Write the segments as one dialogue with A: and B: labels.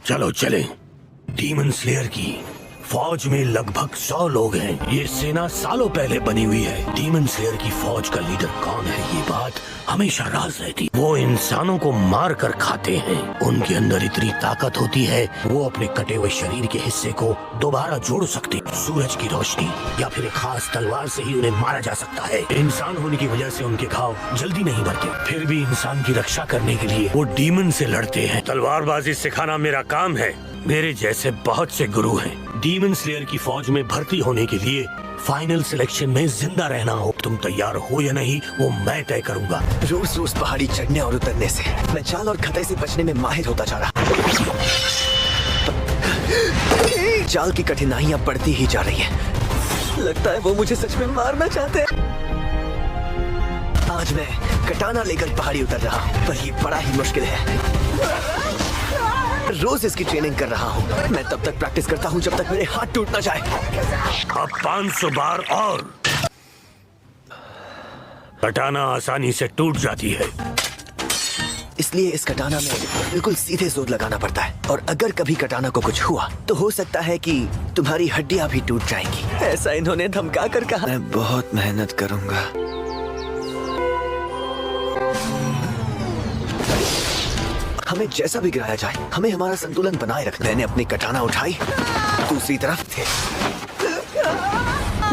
A: चलो चलें। Demon slayer की फौज में लगभग 100 लोग हैं। ये सेना सालों पहले बनी हुई है। डीमन स्लेयर की फौज का लीडर कौन है, ये बात हमेशा राज रहती। वो इंसानों को मार कर खाते हैं। उनके अंदर इतनी ताकत होती है, वो अपने कटे हुए शरीर के हिस्से को दोबारा जोड़ सकते। सूरज की रोशनी या फिर एक खास तलवार से ही उन्हें मारा जा सकता है। इंसान होने की वजह से उनके घाव जल्दी नहीं भरते। फिर भी इंसान की रक्षा करने के लिए वो डीमन से लड़ते हैं। तलवारबाजी सिखाना मेरा काम है। मेरे जैसे बहुत से गुरु हैं। डीमन स्लेयर की फौज में भर्ती होने के लिए फाइनल सिलेक्शन में जिंदा रहना हो। तुम तैयार हो या नहीं, वो मैं तय करूंगा।
B: रोज रोज पहाड़ी चढ़ने और उतरने से मैं चाल और खतरे से बचने में माहिर होता जा रहा। चाल की कठिनाइयां बढ़ती ही जा रही हैं। लगता है वो मुझे सच में मारना चाहते हैं। आज मैं कटाना लेकर पहाड़ी उतर रहा हूँ, पर ये बड़ा ही मुश्किल है। रोज इसकी ट्रेनिंग कर रहा हूँ। मैं तब तक प्रैक्टिस करता हूँ जब तक मेरे हाथ टूट ना जाए।
A: अब 500 बार और। कटाना आसानी से टूट जाती है,
B: इसलिए इस कटाना में बिल्कुल सीधे जोर लगाना पड़ता है। और अगर कभी कटाना को कुछ हुआ तो हो सकता है कि तुम्हारी हड्डियां भी टूट जाएंगी। ऐसा इन्होंने धमका कर कहा। मैं बहुत मेहनत करूंगा। हमें जैसा भी गिराया जाए, हमें हमारा संतुलन बनाए रखना। मैंने अपनी कटाना उठाई, दूसरी तरफ थे।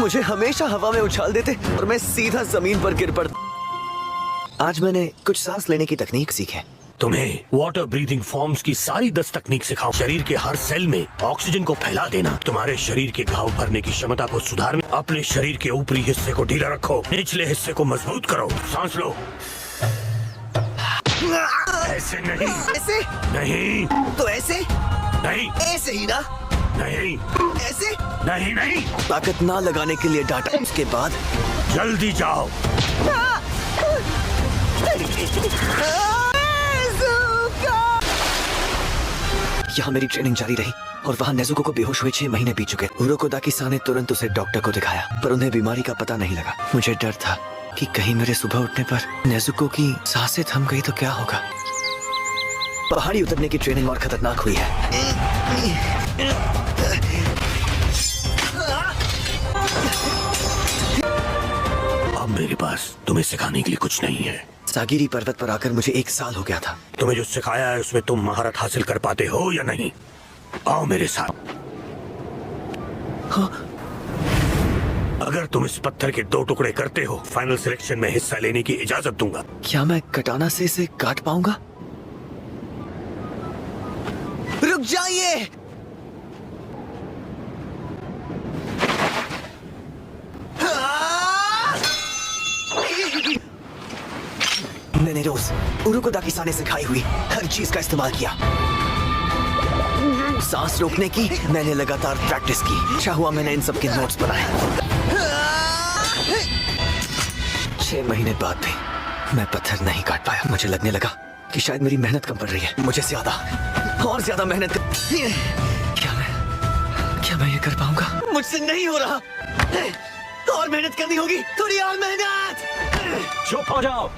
B: मुझे हमेशा हवा में उछाल देते और मैं सीधा जमीन पर गिर पड़ता। आज मैंने कुछ सांस लेने की तकनीक सीखी है।
A: तुम्हें वाटर ब्रीथिंग फॉर्म्स की सारी 10 तकनीक सिखाओ। शरीर के हर सेल में ऑक्सीजन को फैला देना, तुम्हारे शरीर के घाव भरने की क्षमता को सुधारने। अपने शरीर के ऊपरी हिस्से को ढीला रखो, निचले हिस्से को मजबूत करो। सांस लो। ऐसे नहीं।
B: ऐसे
A: नहीं
B: तो ऐसे
A: नहीं,
B: ऐसे ही ना।
A: नहीं
B: ऐसे
A: नहीं नहीं।
B: ताकत ना लगाने के लिए डांटा। उसके बाद
A: जल्दी जाओ।
B: यहाँ मेरी ट्रेनिंग जारी रही और वहाँ नेजुको को बेहोश हुए 6 महीने बीत चुके। उरोकोदाकी ने तुरंत उसे डॉक्टर को दिखाया, पर उन्हें बीमारी का पता नहीं लगा। मुझे डर था कि कहीं मेरे सुबह उठने पर नेजुको की सांसें थम गई तो क्या होगा। पहाड़ी उतरने की ट्रेनिंग और खतरनाक हुई है।
A: अब मेरे पास तुम्हें सिखाने के लिए कुछ नहीं है।
B: सागिरी पर्वत पर आकर मुझे 1 साल हो गया था।
A: तुम्हें जो सिखाया है उसमें तुम महारत हासिल कर पाते हो या नहीं? आओ मेरे साथ।
B: हाँ?
A: अगर तुम इस पत्थर के 2 टुकड़े करते हो, फाइनल सिलेक्शन में हिस्सा लेने की इजाजत दूंगा।
B: क्या मैं कटाना से इसे काट पाऊंगा? रुक जाइए। मैंने रोज उरोकोदाकी ने सिखाई हुई हर चीज का इस्तेमाल किया। सांस रोकने की मैंने लगातार प्रैक्टिस की। अच्छा हुआ मैंने इन सब के नोट्स बनाए। 6 महीने बाद भी मैं पत्थर नहीं काट पाया। मुझे लगने लगा कि शायद मेरी मेहनत कम पड़ रही है। मुझे और ज्यादा मेहनत क्या मैं ये कर पाऊंगा? मुझसे नहीं हो रहा। और मेहनत करनी होगी, थोड़ी और मेहनत।
A: चुप हो जाओ।